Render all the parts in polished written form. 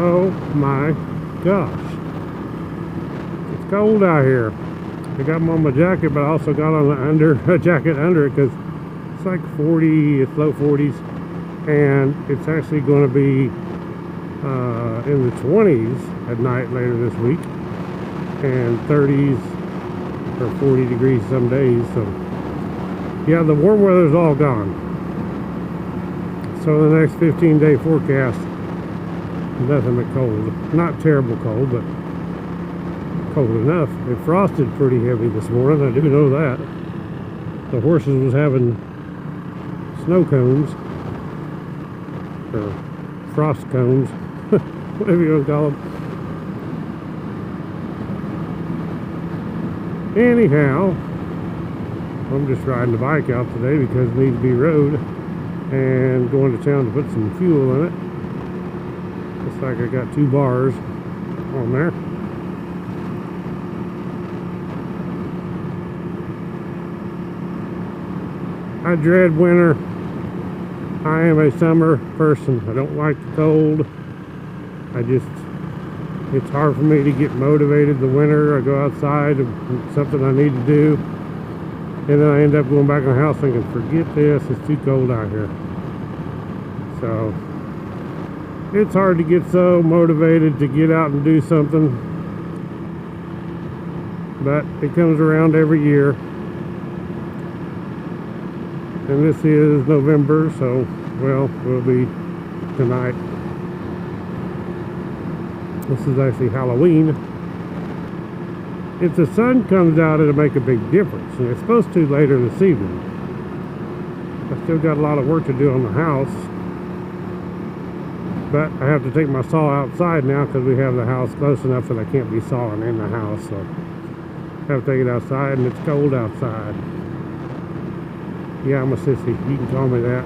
Oh my gosh. It's cold out here. I got on my jacket, but I also got on a jacket under it because it's like 40, it's low 40s, and it's actually going to be in the 20s at night later this week, and 30s or 40 degrees some days. So yeah, the warm weather's all gone. So the next 15-day forecast, nothing but cold. Not terrible cold, but cold enough. It frosted pretty heavy this morning, I do know that. The horses was having snow cones, or frost cones, whatever you want to call them. Anyhow, I'm just riding the bike out today because it needs to be rode, and going to town to put some fuel in it. Looks like I got 2 bars on there. I dread winter. I am a summer person. I don't like the cold. It's hard for me to get motivated the winter. I go outside, it's something I need to do, and then I end up going back in the house thinking, forget this, it's too cold out here. So it's hard to get so motivated to get out and do something, but it comes around every year. And this is November, so, well, will be tonight. This is actually Halloween. If the sun comes out, it'll make a big difference. And it's supposed to later this evening. I still got a lot of work to do on the house. But I have to take my saw outside now because we have the house close enough that I can't be sawing in the house. So I have to take it outside, and it's cold outside. Yeah, I'm a sissy. You can call me that.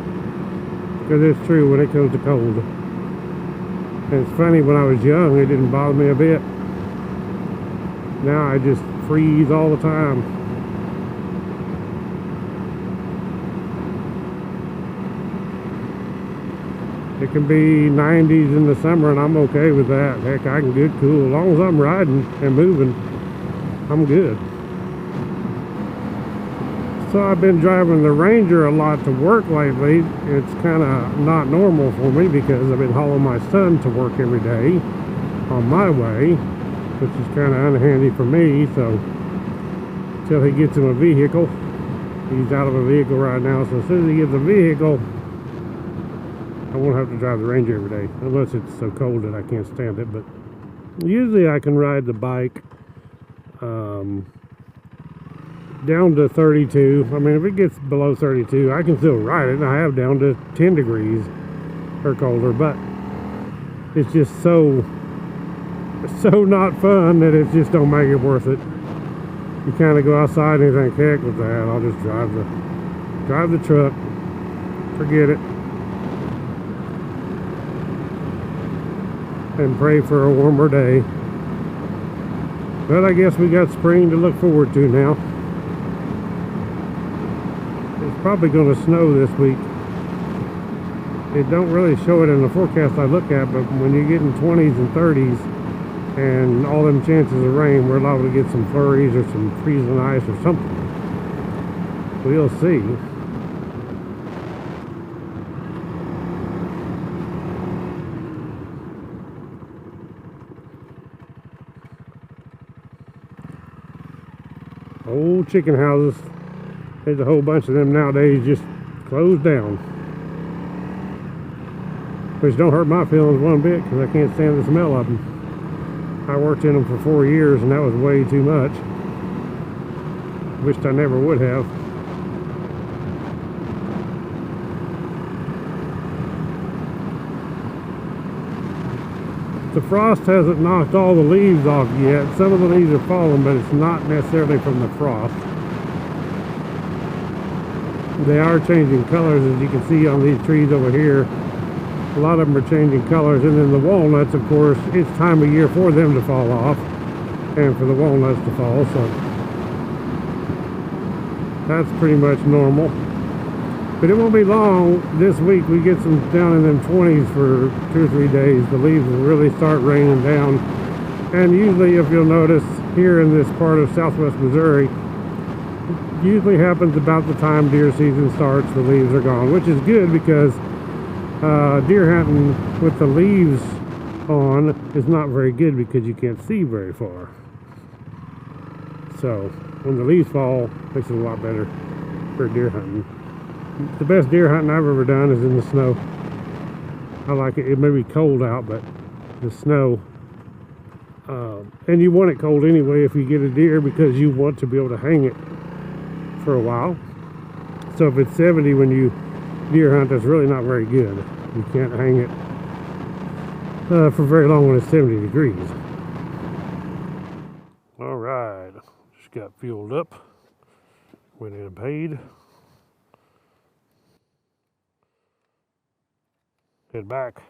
Because it's true when it comes to cold. And it's funny, when I was young, it didn't bother me a bit. Now I just freeze all the time. It can be 90s in the summer, and I'm okay with that. Heck, I can get cool. As long as I'm riding and moving, I'm good. So I've been driving the Ranger a lot to work lately. It's kind of not normal for me because I've been hauling my son to work every day on my way, which is kind of unhandy for me. So until he gets him a vehicle, he's out of a vehicle right now. So as soon as he gets a vehicle, I won't have to drive the Ranger every day, unless it's so cold that I can't stand it. But usually I can ride the bike down to 32. I mean, if it gets below 32, I can still ride it, and I have down to 10 degrees or colder, but it's just so not fun that it just don't make it worth it. You kind of go outside and you think, heck with that, I'll just drive the truck, forget it, and pray for a warmer day. But I guess we got spring to look forward to now. It's probably going to snow this week. It don't really show it in the forecast I look at, but when you get in 20s and 30s and all them chances of rain, we're liable to get some flurries or some freezing ice or something. We'll see. Old chicken houses. There's a whole bunch of them nowadays just closed down. Which don't hurt my feelings one bit because I can't stand the smell of them. I worked in them for 4 years and that was way too much. Wished I never would have. The frost hasn't knocked all the leaves off yet. Some of the leaves are falling, but it's not necessarily from the frost. They are changing colors, as you can see on these trees over here. A lot of them are changing colors, and then the walnuts, of course, it's time of year for them to fall off and for the walnuts to fall, so that's pretty much normal. But it won't be long. This week we get some down in them 20s for 2 or 3 days. The leaves will really start raining down. And usually, if you'll notice, here in this part of southwest Missouri, it usually happens about the time deer season starts, the leaves are gone, which is good because deer hunting with the leaves on is not very good because you can't see very far. So when the leaves fall, it makes it a lot better for deer hunting. The best deer hunting I've ever done is in the snow. I like it. It may be cold out, but the snow, and you want it cold anyway if you get a deer, because you want to be able to hang it for a while. So if it's 70 when you deer hunt, that's really not very good. You can't hang it for very long when it's 70 degrees. All right, just got fueled up, went in and paid. Head back.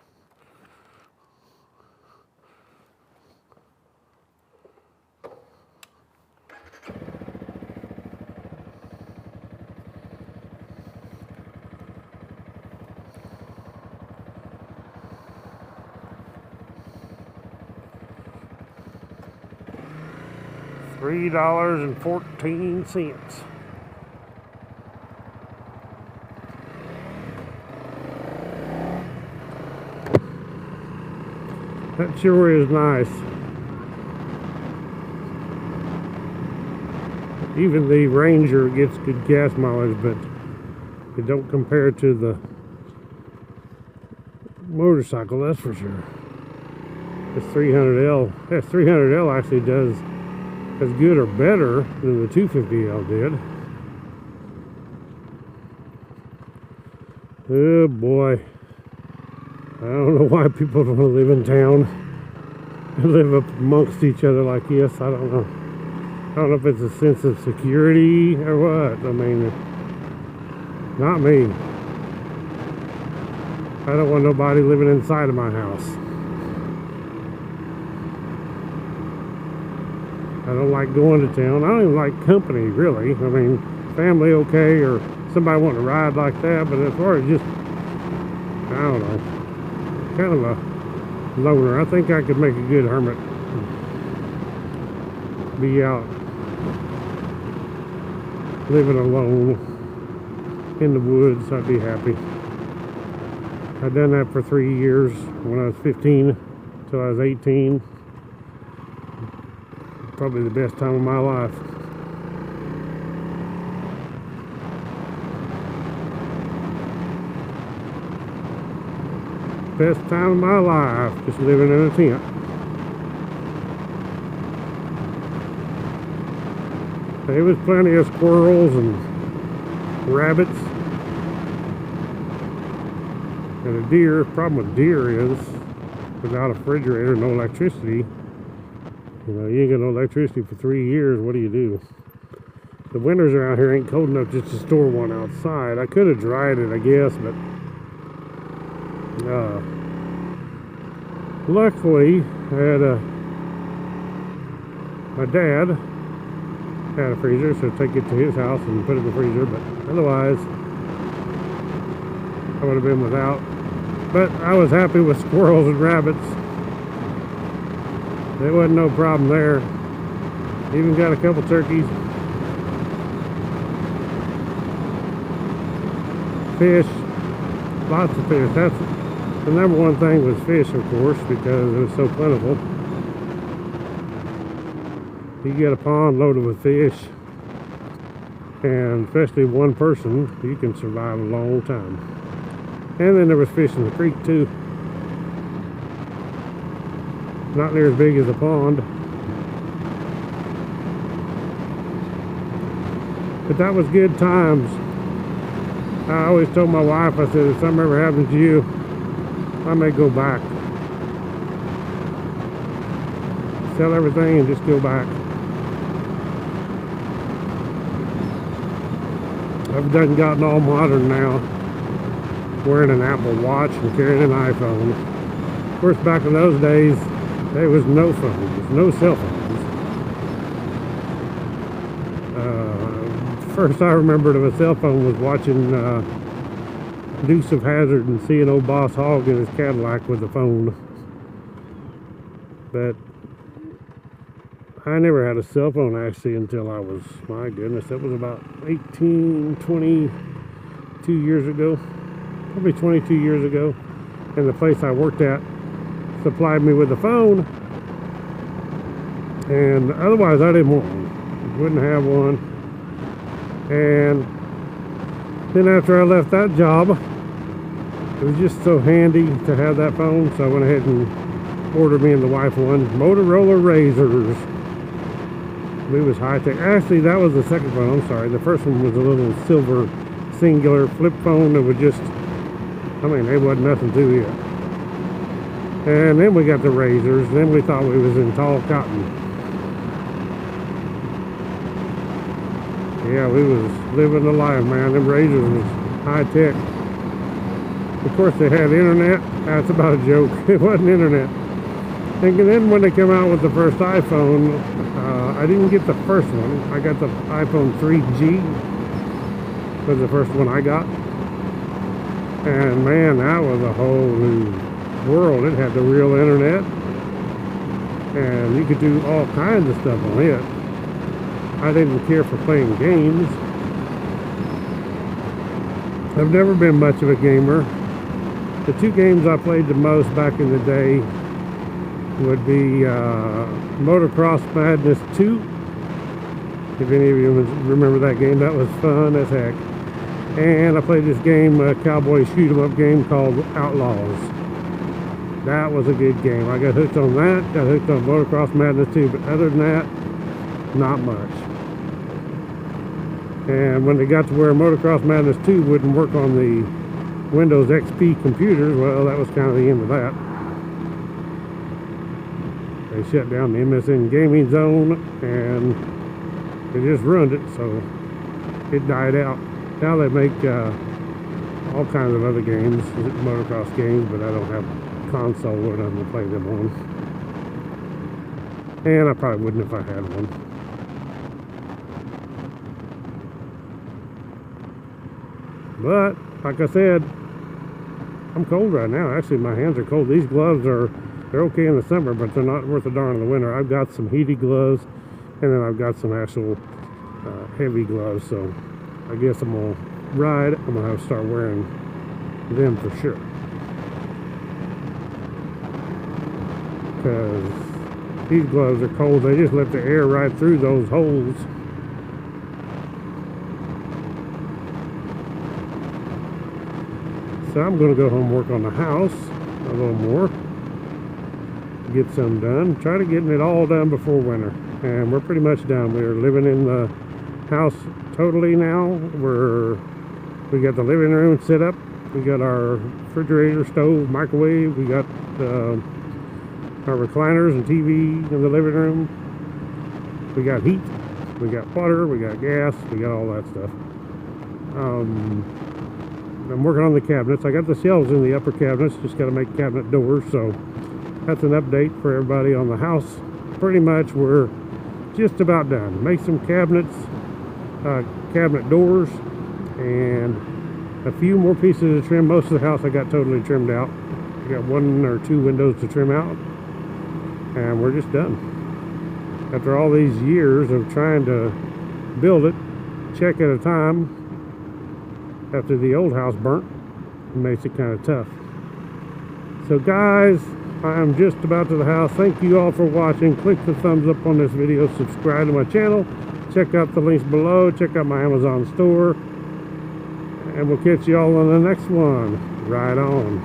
$3.14. That sure is nice. Even the Ranger gets good gas mileage, but it don't compare to the motorcycle, that's for sure. This 300L, this 300L actually does as good or better than the 250L did. Oh boy. I don't know why people don't live in town and live up amongst each other like this. I don't know. I don't know if it's a sense of security or what. I mean, not me. I don't want nobody living inside of my house. I don't like going to town. I don't even like company, really. I mean, family okay, or somebody wanting to ride like that, but as far as just, I don't know, kind of a loner. I think I could make a good hermit. Be out living alone in the woods. I'd be happy. I've done that for 3 years, when I was 15 till I was 18. Probably the best time of my life. Best time of my life, just living in a tent. There was plenty of squirrels and rabbits. And a deer. Problem with deer is, without a refrigerator, no electricity. You know, you ain't got no electricity for 3 years. What do you do? The winters around here ain't cold enough just to store one outside. I could have dried it, I guess, but luckily, I had my dad had a freezer, so I'd take it to his house and put it in the freezer. But otherwise, I would have been without. But I was happy with squirrels and rabbits. There wasn't no problem there. Even got a couple turkeys. Fish. Lots of fish. That's the number one thing, was fish, of course, because it was so plentiful. You get a pond loaded with fish, and especially one person, you can survive a long time. And then there was fish in the creek too. Not near as big as a pond. But that was good times. I always told my wife, I said, if something ever happens to you, I may go back. Sell everything and just go back. I've gotten all modern now. Wearing an Apple Watch and carrying an iPhone. Of course, back in those days, there was no phones, no cell phones. First I remembered of a cell phone was watching Deuce of Hazzard and seeing old Boss Hogg in his Cadillac with the phone. But I never had a cell phone actually until I was, my goodness, that was about 22 years ago. Probably 22 years ago. And the place I worked at supplied me with a phone. And otherwise I didn't want one. Wouldn't have one. And then after I left that job, it was just so handy to have that phone, so I went ahead and ordered me and the wife one. Motorola Razors. It was high tech. Actually, that was the second phone. I'm sorry. The first one was a little silver singular flip phone that would just, I mean, there wasn't nothing to it. And then we got the Razors. Then we thought we was in tall cotton. Yeah, we was living the life, man. Them Razors was high tech. Of course, they had internet. That's about a joke. It wasn't internet. And then when they came out with the first iPhone, I didn't get the first one. I got the iPhone 3G. Was the first one I got. And man, that was a whole new world. It had the real internet. And you could do all kinds of stuff on it. I didn't care for playing games. I've never been much of a gamer. The two games I played the most back in the day would be Motocross Madness 2. If any of you remember that game, that was fun as heck. And I played this game, a cowboy shoot 'em up game called Outlaws. That was a good game. I got hooked on that, got hooked on Motocross Madness 2, but other than that, not much. And when they got to where Motocross Madness 2 wouldn't work on the Windows XP computers, well, that was kind of the end of that. They shut down the MSN gaming zone and they just ruined it, so it died out. Now they make all kinds of other games, motocross games, but I don't have a console or nothing to play them on. And I probably wouldn't if I had one. But, like I said, I'm cold right now. Actually, my hands are cold. These gloves they're okay in the summer, but they're not worth a darn in the winter. I've got some heated gloves, and then I've got some actual heavy gloves. So I guess I'm going to ride. I'm going to have to start wearing them for sure. Because these gloves are cold. They just let the air right through those holes. So I'm going to go home and work on the house a little more, get some done, try to get it all done before winter. And we're pretty much done. We're living in the house totally now. We got the living room set up, we got our refrigerator, stove, microwave, we got our recliners and TV in the living room, we got heat, we got water, we got gas, we got all that stuff. I'm working on the cabinets. I got the shelves in the upper cabinets, just got to make cabinet doors, so that's an update for everybody on the house. Pretty much we're just about done. Make some cabinets, cabinet doors, and a few more pieces of trim. Most of the house I got totally trimmed out. I got 1 or 2 windows to trim out, and we're just done. After all these years of trying to build it, check at a time, after the old house burnt, it makes it kind of tough. So guys, I'm just about to the house. Thank you all for watching. Click the thumbs up on this video, subscribe to my channel, check out the links below, check out my Amazon store, and we'll catch you all on the next one. Right on.